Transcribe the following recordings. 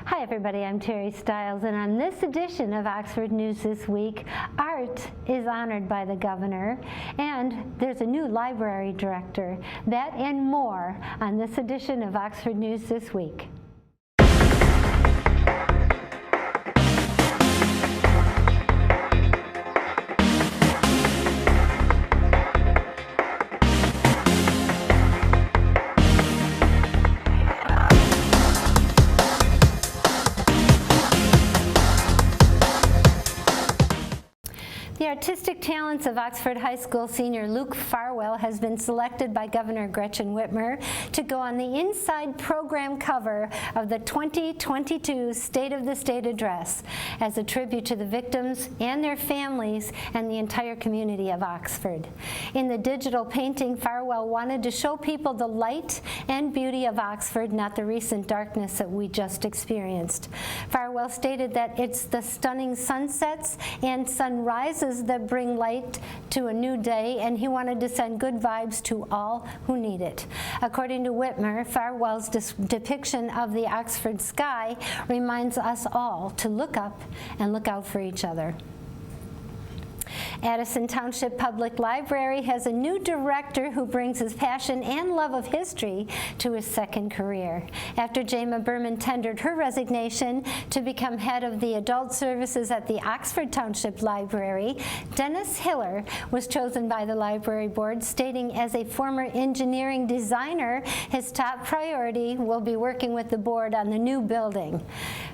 Hi everybody, I'm Terry Stiles, and on this edition of Oxford News This Week, art is honored by the governor, and there's a new library director. That and more on this edition of Oxford News This Week. The artistic talents of Oxford High School senior Luke Farwell has been selected by Governor Gretchen Whitmer to go on the inside program cover of the 2022 State of the State Address as a tribute to the victims and their families and the entire community of Oxford. In the digital painting, Farwell wanted to show people the light and beauty of Oxford, not the recent darkness that we just experienced. Farwell stated that it's the stunning sunsets and sunrises that bring light to a new day, and he wanted to send good vibes to all who need it. According to Whitmer, Farwell's depiction of the Oxford sky reminds us all to look up and look out for each other. Addison Township Public Library has a new director who brings his passion and love of history to his second career. After Jema Berman tendered her resignation to become head of the adult services at the Oxford Township Library, Dennis Hiller was chosen by the library board, stating as a former engineering designer, his top priority will be working with the board on the new building.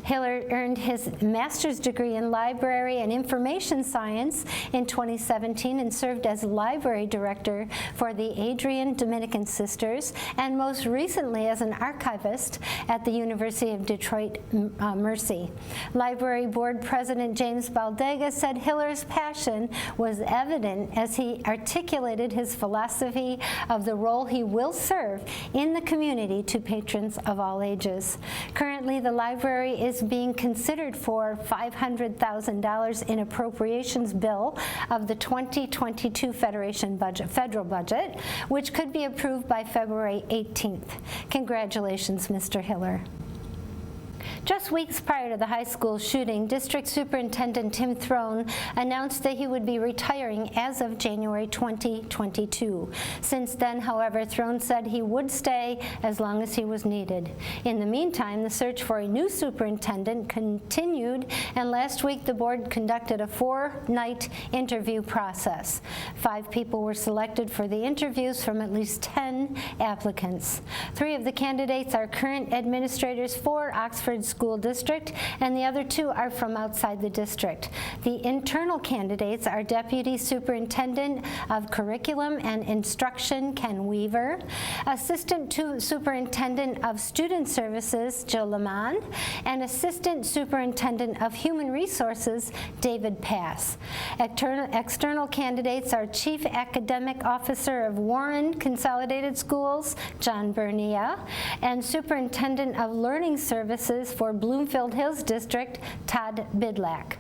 Hiller earned his master's degree in library and information science in 2017 and served as library director for the Adrian Dominican Sisters and most recently as an archivist at the University of Detroit Mercy. Library Board President James Baldega said Hiller's passion was evident as he articulated his philosophy of the role he will serve in the community to patrons of all ages. Currently, the library is being considered for $500,000 in appropriations bill of the 2022 federal budget, which could be approved by February 18th. Congratulations, Mr. Hiller. Just weeks prior to the high school shooting, District Superintendent Tim Throne announced that he would be retiring as of January 2022. Since then, however, Throne said he would stay as long as he was needed. In the meantime, the search for a new superintendent continued, and last week the board conducted a 4-night interview process. 5 people were selected for the interviews from at least 10 applicants. 3 of the candidates are current administrators for Oxford School District, and the other 2 are from outside the district. The internal candidates are Deputy Superintendent of Curriculum and Instruction, Ken Weaver, Assistant Superintendent of Student Services, Joe Lamont, and Assistant Superintendent of Human Resources, David Pass. External candidates are Chief Academic Officer of Warren Consolidated Schools, John Bernia, and Superintendent of Learning Services for Bloomfield Hills District, Todd Bidlack.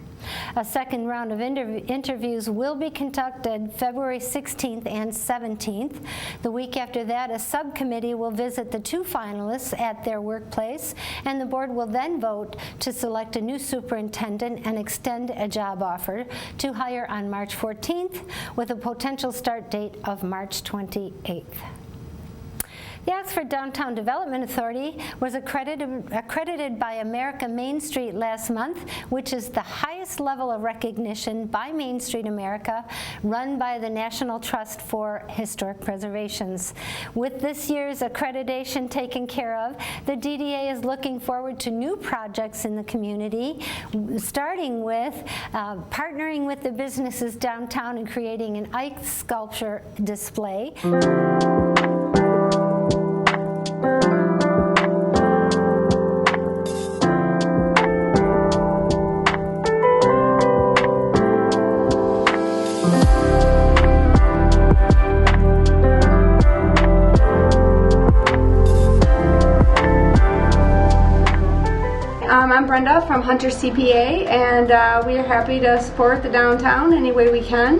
A second round of interviews will be conducted February 16th and 17th. The week after that, a subcommittee will visit the 2 finalists at their workplace, and the board will then vote to select a new superintendent and extend a job offer to hire on March 14th with a potential start date of March 28th. The Oxford Downtown Development Authority was accredited by America Main Street last month, which is the highest level of recognition by Main Street America, run by the National Trust for Historic Preservations. With this year's accreditation taken care of, the DDA is looking forward to new projects in the community, starting with partnering with the businesses downtown and creating an ice sculpture display. I'm Brenda from Hunter CPA, and we are happy to support the downtown any way we can.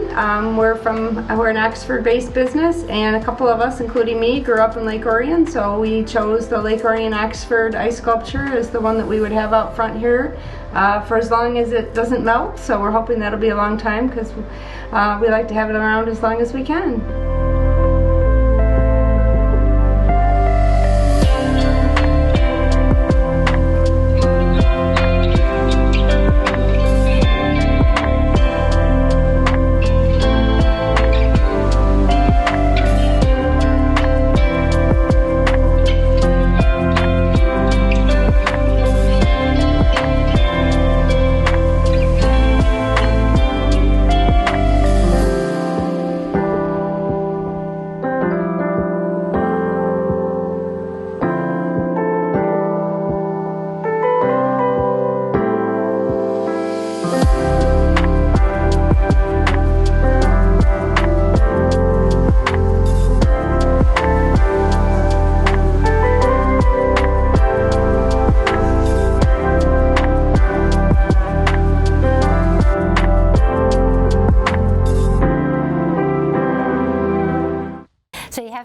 We're an Oxford-based business, and a couple of us, including me, grew up in Lake Orion, so we chose the Lake Orion Oxford ice sculpture as the one that we would have out front here for as long as it doesn't melt. So we're hoping that'll be a long time, because we like to have it around as long as we can.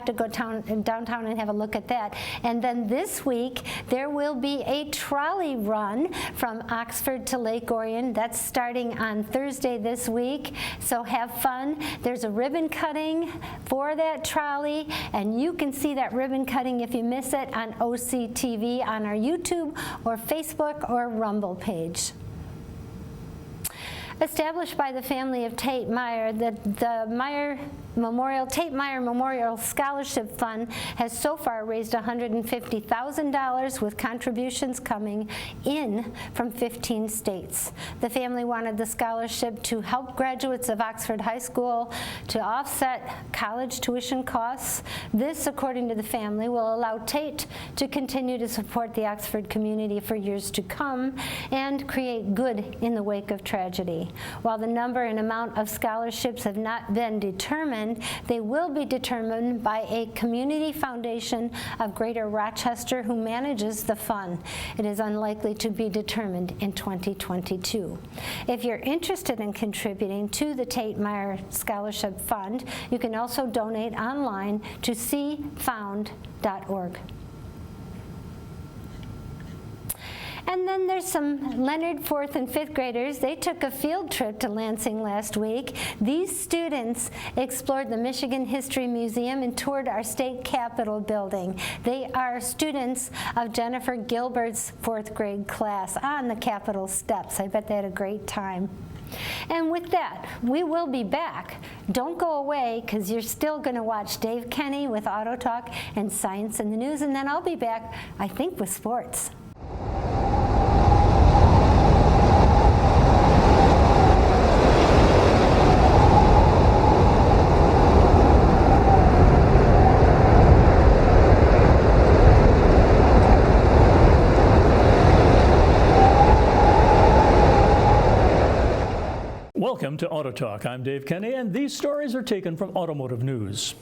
To go downtown and have a look at that. And then this week there will be a trolley run from Oxford to Lake Orion. That's starting on Thursday this week, so have fun. There's a ribbon cutting for that trolley, and you can see that ribbon cutting if you miss it on OCTV on our YouTube or Facebook or Rumble page. Established by the family of Tate Myre, the Tate Myre Memorial Scholarship Fund has so far raised $150,000 with contributions coming in from 15 states. The family wanted the scholarship to help graduates of Oxford High School to offset college tuition costs. This, according to the family, will allow Tate to continue to support the Oxford community for years to come and create good in the wake of tragedy. While the number and amount of scholarships have not been determined, they will be determined by a community foundation of Greater Rochester who manages the fund. It is unlikely to be determined in 2022. If you're interested in contributing to the Tate Myre Scholarship Fund, you can also donate online to cfound.org. And then there's some Leonard 4th and 5th graders. They took a field trip to Lansing last week. These students explored the Michigan History Museum and toured our state capitol building. They are students of Jennifer Gilbert's 4th grade class on the Capitol steps. I bet they had a great time. And with that, we will be back. Don't go away, because you're still going to watch Dave Kenny with Auto Talk and Science in the News, and then I'll be back, I think, with sports. Welcome to Auto Talk. I'm Dave Kenny, and these stories are taken from Automotive News.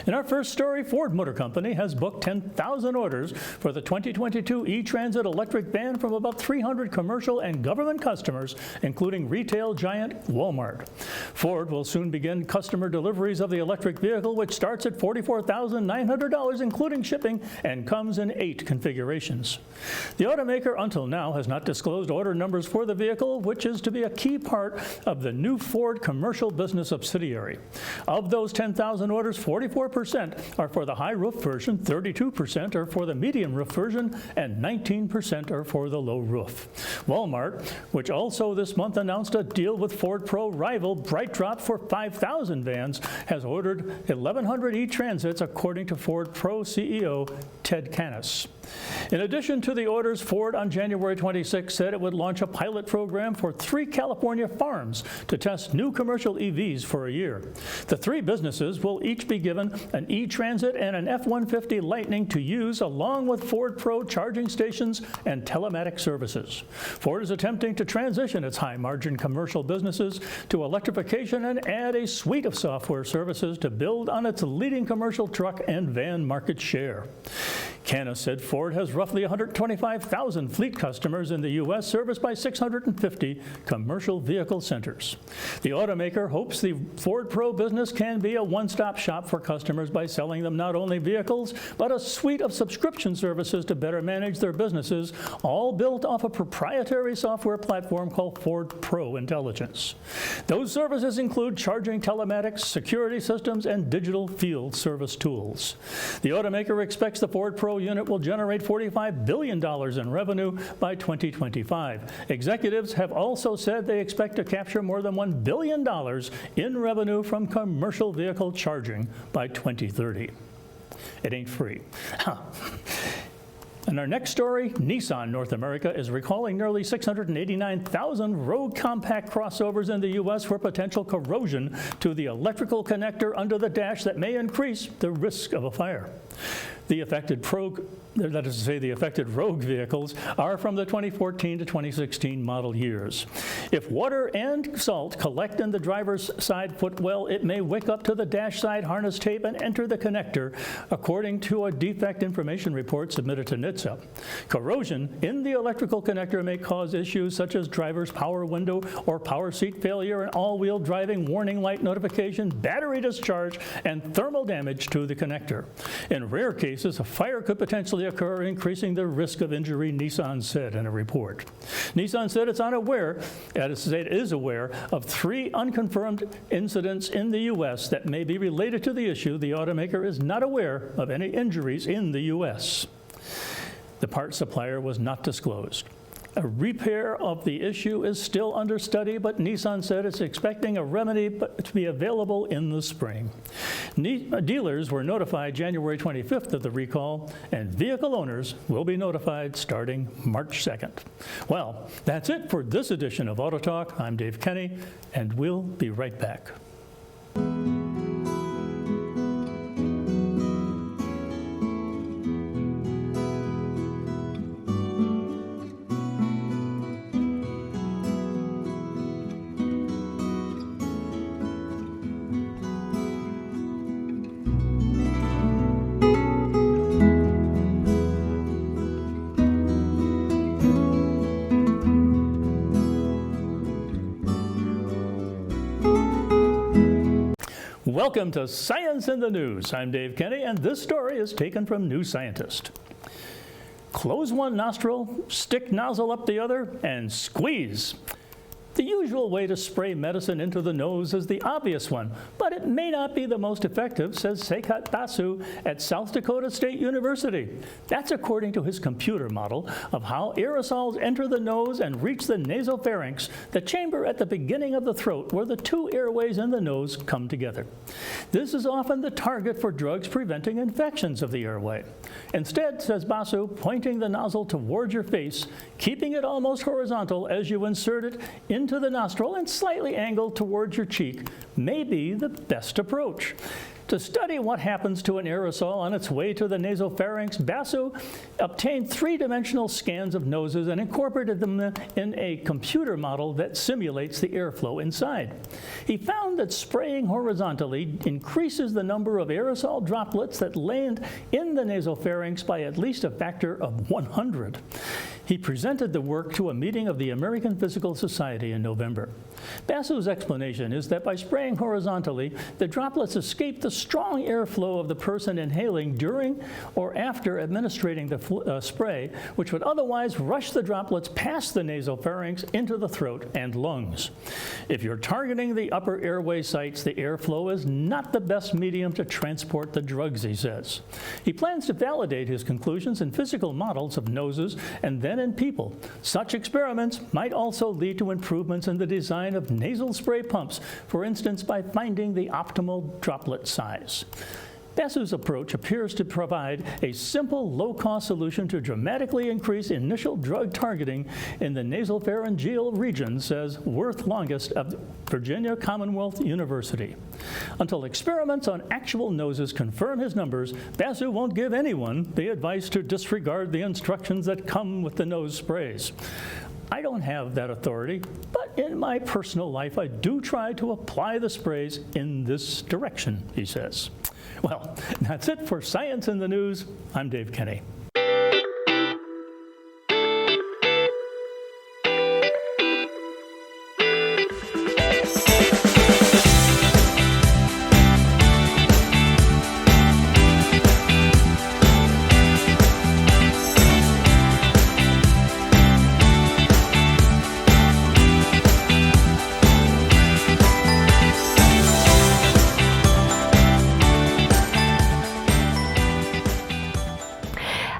In our first story, Ford Motor Company has booked 10,000 orders for the 2022 E-Transit electric van from about 300 commercial and government customers, including retail giant Walmart. Ford will soon begin customer deliveries of the electric vehicle, which starts at $44,900, including shipping, and comes in 8 configurations. The automaker until now has not disclosed order numbers for the vehicle, which is to be a key part of the new Ford commercial business subsidiary. Of those 10,000 orders, 44% are for the high roof version, 32% are for the medium roof version, and 19% are for the low roof. Walmart, which also this month announced a deal with Ford Pro rival BrightDrop for 5,000 vans, has ordered 1,100 E-Transits, according to Ford Pro CEO Ted Cannis. In addition to the orders, Ford on January 26 said it would launch a pilot program for 3 California farms to test new commercial EVs for a year. The 3 businesses will each be given an E-Transit and an F-150 Lightning to use, along with Ford Pro charging stations and telematic services. Ford is attempting to transition its high-margin commercial businesses to electrification and add a suite of software services to build on its leading commercial truck and van market share. Canis said Ford has roughly 125,000 fleet customers in the U.S. serviced by 650 commercial vehicle centers. The automaker hopes the Ford Pro business can be a one-stop shop for customers by selling them not only vehicles, but a suite of subscription services to better manage their businesses, all built off a proprietary software platform called Ford Pro Intelligence. Those services include charging, telematics, security systems, and digital field service tools. The automaker expects the Ford Pro unit will generate $45 billion in revenue by 2025. Executives have also said they expect to capture more than $1 billion in revenue from commercial vehicle charging by 2030. It ain't free. In our next story, Nissan North America is recalling nearly 689,000 Rogue compact crossovers in the U.S. for potential corrosion to the electrical connector under the dash that may increase the risk of a fire. The affected Rogue vehicles are from the 2014 to 2016 model years. If water and salt collect in the driver's side footwell, it may wick up to the dash side harness tape and enter the connector, according to a defect information report submitted to NHTSA. Corrosion in the electrical connector may cause issues such as driver's power window or power seat failure, and all-wheel driving warning light notification, battery discharge, and thermal damage to the connector. In rare cases, a fire could potentially occur, increasing the risk of injury, Nissan said in a report. Nissan said it is aware of 3 unconfirmed incidents in the U.S. that may be related to the issue. The automaker is not aware of any injuries in the U.S. The part supplier was not disclosed. A repair of the issue is still under study, but Nissan said it's expecting a remedy to be available in the spring. Dealers were notified January 25th of the recall, and vehicle owners will be notified starting March 2nd. Well, that's it for this edition of Auto Talk. I'm Dave Kenny, and we'll be right back. Welcome to Science in the News. I'm Dave Kenny, and this story is taken from New Scientist. Close one nostril, stick nozzle up the other, and squeeze. The usual way to spray medicine into the nose is the obvious one, but it may not be the most effective, says Sekat Basu at South Dakota State University. That's according to his computer model of how aerosols enter the nose and reach the nasopharynx, the chamber at the beginning of the throat where the 2 airways in the nose come together. This is often the target for drugs preventing infections of the airway. Instead, says Basu, pointing the nozzle toward your face, keeping it almost horizontal as you insert it into the nostril and slightly angled towards your cheek may be the best approach. To study what happens to an aerosol on its way to the nasopharynx, Basu obtained 3-dimensional scans of noses and incorporated them in a computer model that simulates the airflow inside. He found that spraying horizontally increases the number of aerosol droplets that land in the nasopharynx by at least a factor of 100. He presented the work to a meeting of the American Physical Society in November. Basu's explanation is that by spraying horizontally, the droplets escape the strong airflow of the person inhaling during or after administering the spray, which would otherwise rush the droplets past the nasopharynx into the throat and lungs. If you're targeting the upper airway sites, the airflow is not the best medium to transport the drugs, he says. He plans to validate his conclusions in physical models of noses and then in people. Such experiments might also lead to improvements in the design of nasal spray pumps, for instance, by finding the optimal droplet size. Basu's approach appears to provide a simple, low-cost solution to dramatically increase initial drug targeting in the nasopharyngeal region, says Worth Longest of Virginia Commonwealth University. Until experiments on actual noses confirm his numbers, Basu won't give anyone the advice to disregard the instructions that come with the nose sprays. I don't have that authority, but in my personal life, I do try to apply the sprays in this direction, he says. Well, Well, that's it for Science in the News. I'm Dave Kenny.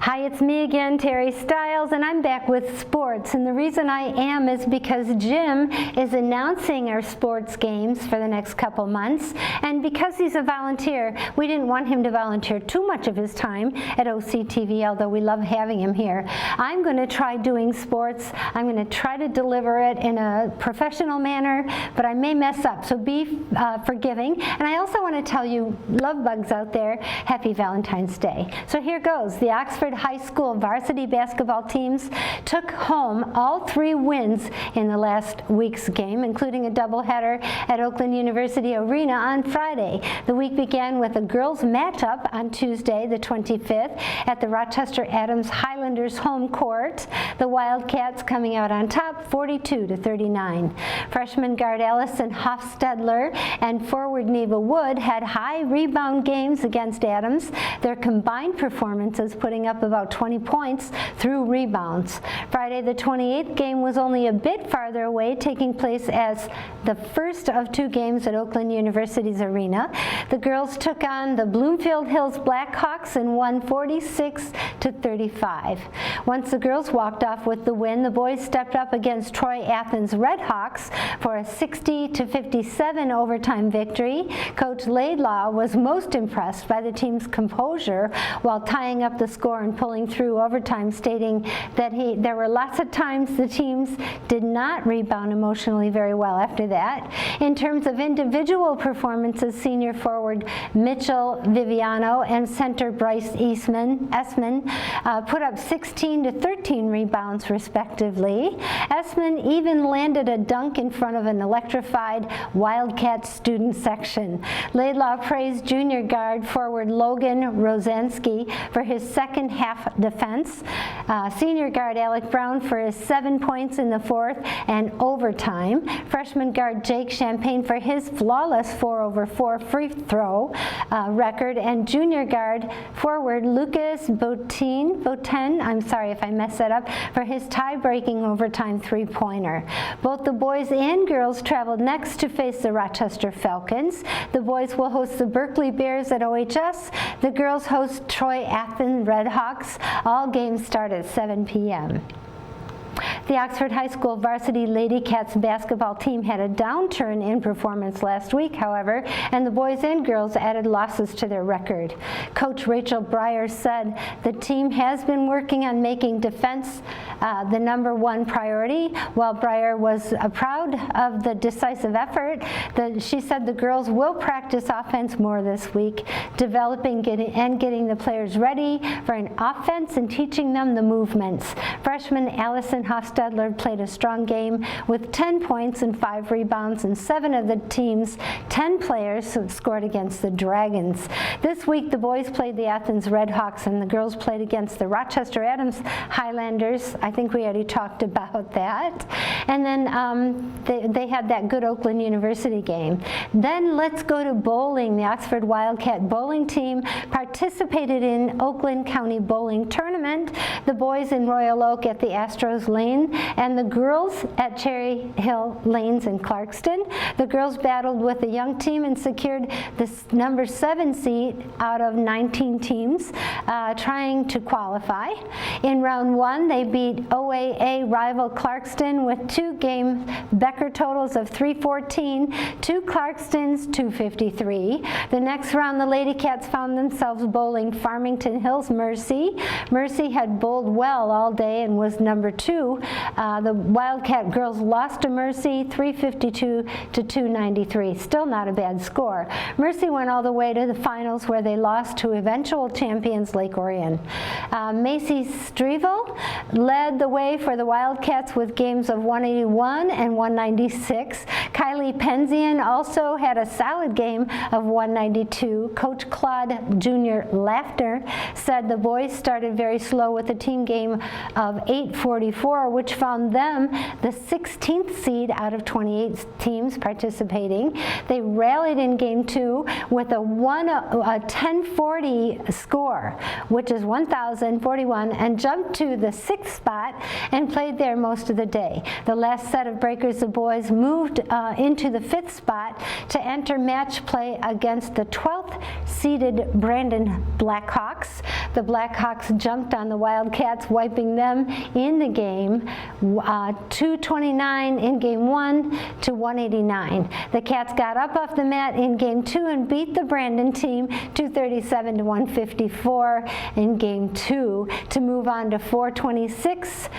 Hi, it's me again, Terry Stiles, and I'm back with sports. And the reason I am is because Jim is announcing our sports games for the next couple months. And because he's a volunteer, we didn't want him to volunteer too much of his time at OCTV, although we love having him here. I'm going to try doing sports. I'm going to try to deliver it in a professional manner, but I may mess up, so be forgiving. And I also want to tell you, love bugs out there, happy Valentine's Day. So here goes. The Oxford High School varsity basketball teams took home all 3 wins in the last week's game, including a doubleheader at Oakland University Arena on Friday. The week began with a girls' matchup on Tuesday, the 25th, at the Rochester Adams Highlanders home court. The Wildcats coming out on top, 42-39. Freshman guard Allison Hofstadler and forward Neva Wood had high rebound games against Adams. Their combined performances putting up about 20 points through rebounds. Friday the 28th game was only a bit farther away, taking place as the first of 2 games at Oakland University's arena. The girls took on the Bloomfield Hills Blackhawks and won 46-35. Once the girls walked off with the win, the boys stepped up against Troy Athens Redhawks for a 60-57 overtime victory. Coach Laidlaw was most impressed by the team's composure while tying up the score and pulling through overtime, stating that there were lots of times the teams did not rebound emotionally very well after that. In terms of individual performances, senior forward Mitchell Viviano and center Bryce Esman put up 16 to 13 rebounds respectively. Esman even landed a dunk in front of an electrified Wildcat student section. Laidlaw praised junior guard forward Logan Rosansky for his second half defense, senior guard Alec Brown for his 7 points in the fourth and overtime, freshman guard Jake Champagne for his flawless 4-over-4 free throw record, and junior guard forward Lucas Boten, I'm sorry if I messed that up, for his tie-breaking overtime three-pointer. Both the boys and girls traveled next to face the Rochester Falcons. The boys will host the Berkeley Bears at OHS. The girls host Troy Athens Redhawks. All games start at 7 p.m. The Oxford High School varsity Lady Cats basketball team had a downturn in performance last week, however, and the boys and girls added losses to their record. Coach Rachel Breyer said the team has been working on making defense the #1 priority. While Breyer was proud of the decisive effort, she said the girls will practice offense more this week, developing and getting the players ready for an offense and teaching them the movements. Freshman Allison Hofstadler played a strong game with 10 points and 5 rebounds, and 7 of the team's 10 players scored against the Dragons. This week, the boys played the Athens Redhawks, and the girls played against the Rochester Adams Highlanders. I think we already talked about that. And then they had that good Oakland University game. Then let's go to bowling. The Oxford Wildcat bowling team participated in Oakland County Bowling Tournament. The boys in Royal Oak at the Astros Lane, and the girls at Cherry Hill Lanes in Clarkston. The girls battled with a young team and secured the #7 seat out of 19 teams trying to qualify. In round 1, they beat OAA rival Clarkston with 2-game Becker totals of 314 to Clarkston's 253. The next round, the Lady Cats found themselves bowling Farmington Hills Mercy. Mercy had bowled well all day and was #2. The Wildcat girls lost to Mercy 352 to 293. Still not a bad score. Mercy went all the way to the finals, where they lost to eventual champions Lake Orion. Macy Strevel led led the way for the Wildcats with games of 181 and 196. Kylie Penzian also had a solid game of 192. Coach Claude Jr. Laughter said the boys started very slow with a team game of 844, which found them the 16th seed out of 28 teams participating. They rallied in game 2 with a 1040 score, which is 1,041, and jumped to the 6th spot and played there most of the day. The last set of breakers, the boys moved into the 5th spot to enter match play against the 12th seeded Brandon Blackhawks. The Blackhawks jumped on the Wildcats, wiping them in the game, 229 in game 1 to 189. The Cats got up off the mat in game 2 and beat the Brandon team 237 to 154 in game 2 to move on to 426.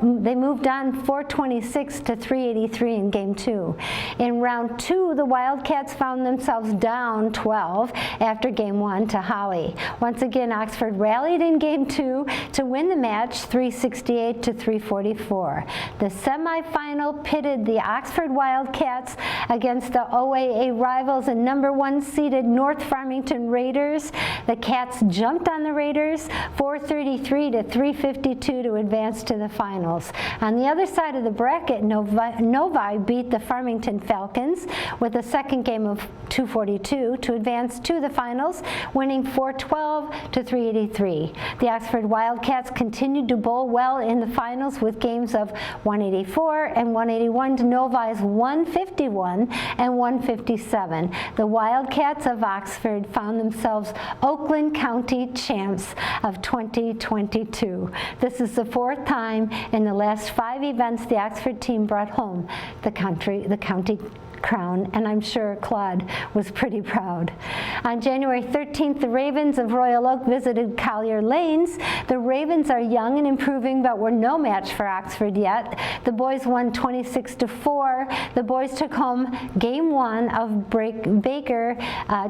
They moved on 426 to 383 in game 2. In round 2, the Wildcats found themselves down 12 after game 1 to Holly. Once again, Oxford rallied in game 2 to win the match 368 to 344. The semifinal pitted the Oxford Wildcats against the OAA rivals and number 1 seeded North Farmington Raiders. The Cats jumped on the Raiders 433 to 352 to advance to the finals. On the other side of the bracket, Novi beat the Farmington Falcons with a second game of 242 to advance to the finals, winning 412 to 383. The Oxford Wildcats continued to bowl well in the finals with games of 184 and 181 to Novi's 151 and 157. The Wildcats of Oxford found themselves Oakland County champs of 2022. This is the 4th time in the last 5 events the Oxford team brought home the county crown, and I'm sure Claude was pretty proud. On January 13th, the Ravens of Royal Oak visited Collier Lanes. The Ravens are young and improving, but were no match for Oxford yet. The boys won 26 to 4. The boys took home game 1 of Baker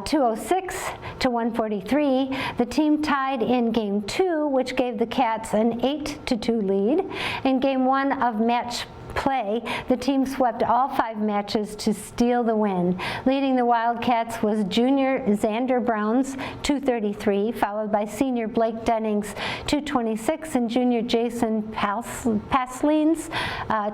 206 to 143. The team tied in game 2, which gave the Cats an 8 to 2 lead. In game 1 of match play, the team swept all 5 matches to steal the win. Leading the Wildcats was junior Xander Browns 233, followed by senior Blake Dennings 226 and junior Jason Paslines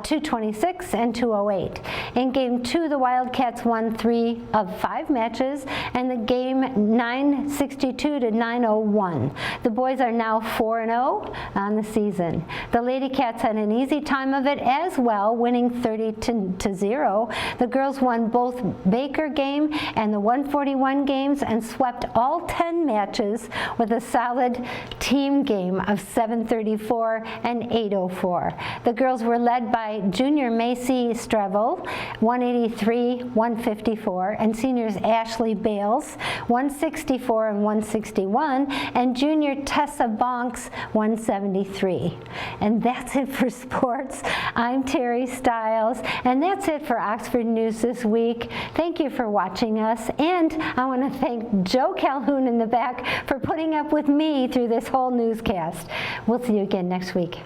226 and 208. In game 2, the Wildcats won 3 of 5 matches and the game 962 to 901. The boys are now 4-0 on the season. The Lady Cats had an easy time of it as well, winning 30 to 0. The girls won both Baker game and the 141 games and swept all 10 matches with a solid team game of 734 and 804. The girls were led by junior Macy Strevel 183, 154, and seniors Ashley Bales 164 and 161, and junior Tessa Bonks 173. And that's it for sports. I'm Terry Stiles, and that's it for Oxford News this week. Thank you for watching us, and I want to thank Joe Calhoun in the back for putting up with me through this whole newscast. We'll see you again next week.